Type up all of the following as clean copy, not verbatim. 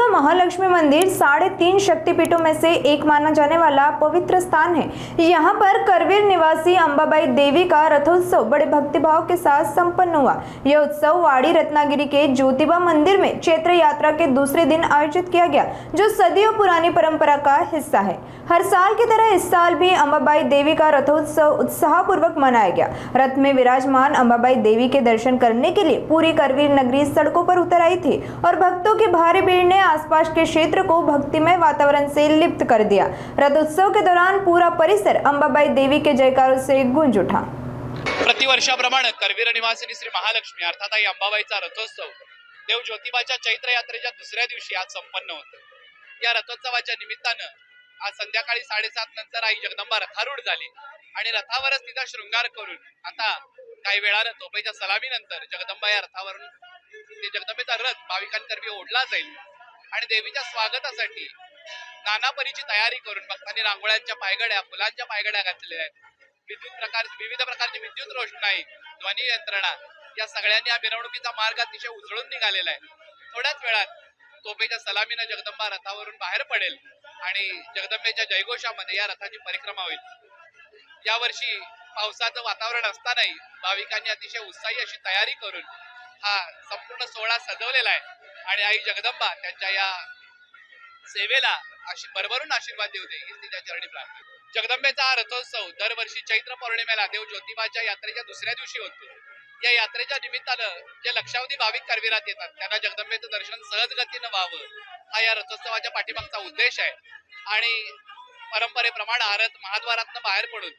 रतोत्सव महालक्ष्मी मंदिर 3.5 शक्तिपीठों में से एक माना जाने वाला पवित्र स्थान है। यहाँ पर करवीर निवासी अंबाबाई देवी का रथोत्सव बड़े भक्तिभाव के साथ संपन्न हुआ। यह उत्सव वाड़ी रत्नागिरी के ज्योतिबा मंदिर में चैत्र यात्रा के दूसरे दिन आयोजित किया गया, जो सदियों पुरानी परंपरा का हिस्सा है। हर साल की तरह इस साल भी अंबाबाई देवी का रथोत्सव उत्साहपूर्वक मनाया गया। रथ में विराजमान अंबाबाई देवी के दर्शन करने के लिए पूरी करवीर नगरी सड़कों पर उतर आई थी और भक्तों की भारी भीड़ ने आसपास के क्षेत्र को भक्तिमय वातावरण से लिप्त कर दिया। रथोत्सव के दौरान पूरा परिसर अंबाबाई देवी के जयकारों से गूंज उठा। प्रतिवर्षाप्रमाणे करवीर निवासिनी श्री महालक्ष्मी अर्थात आई अंबाबाईचा रथोत्सव देव ज्योतिबाच्या चैत्र यात्रेच्या दुसऱ्या दिवशी आज संपन्न होतो। या रथोत्सवाच्या निमित्तानं आज संध्याकाळी 7:30 नंतर आई जगदंबा रथारूढ झाली आणि रथावरच तिचा शृंगार करून आता काही वेळानं तोफेच्या सलामीनंतर जगदंबा या रथावरून ते जगदंबेचा रथ भाविकांतर्फे ओढला जाईल आणि देवीच्या स्वागतासाठी नाना परीची तयारी करून भक्तांनी रांगोळ्यांच्या पायगड्या, फुलांच्या पायगड्या घातलेल्या आहेत। विविध प्रकारची विद्युत रोषणाई, ध्वनी यंत्रणा या सगळ्यांनी या मिरवणुकीचा मार्ग अतिशय उजळून निघालेला आहे। थोड्याच वेळात तोफेच्या सलामीनं जगदंबा रथावरून बाहेर पडेल आणि जगदंबेच्या जयघोषामध्ये या रथाची परिक्रमा होईल। यावर्षी पावसाचं वातावरण असतानाही भाविकांनी अतिशय उत्साही अशी तयारी करून हा संपूर्ण सोहळा सजवलेला आहे आणि आई जगदंबा त्यांच्या या सेवेला अशी भरभरून आशीर्वाद देऊ दे हीच तिच्या चरणी प्रार्थना। जगदंबेचा हा रथोत्सव दरवर्षी चैत्र पौर्णिमेला देव ज्योतिबाच्या यात्रेच्या दुसऱ्या दिवशी होतो। या यात्रेच्या निमित्तानं जे लक्षावधी भाविक करवीरात येतात त्यांना जगदंबेचं दर्शन सहज गतीनं व्हावं हा या रथोत्सवाच्या पाठीमागचा उद्देश आहे। आणि परंपरेप्रमाणे हा रथ महाद्वारातनं बाहेर पडून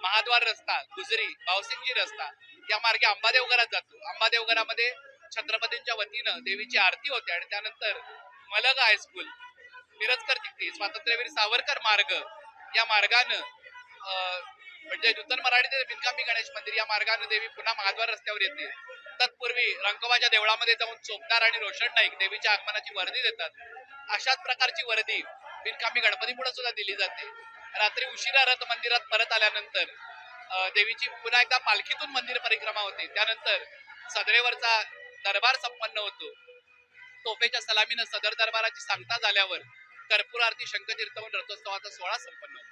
महाद्वार रस्ता, गुजरी, भावसिंगजी रस्ता या मार्गे अंबादेवघरात जातो। अंबादेवघरामध्ये छत्रपतींच्या वतीनं देवीची आरती होते आणि त्यानंतर मलग हायस्कूल, मिरजकर तिकटी, स्वातंत्र्यवीर सावरकर मार्ग या मार्गानं म्हणजे नूतन मराठी ते बिनकामी गणेश मंदिर या मार्गाने देवी पुन्हा महाद्वार रस्त्यावर येते। तत्पूर्वी रंकोबाच्या देवळामध्ये जाऊन चोपदार आणि रोशन नाईक देवीच्या आगमनाची वर्दी देतात। अशाच प्रकारची वर्दी बिनकामी गणपती पुढे सुद्धा दिली जाते। रात्री उशिरा रथ मंदिरात परत आल्यानंतर देवीची पुन्हा एकदा पालखीतून मंदिर परिक्रमा होते। त्यानंतर सदरेवरचा दरबार संपन्न होतो। तोफेच्या सलामीनं सदर दरबाराची सांगता झाल्यावर कर्पूर आरती, शंखतीर्थवन रथोत्सवाचा सोहळा संपन्न होतो।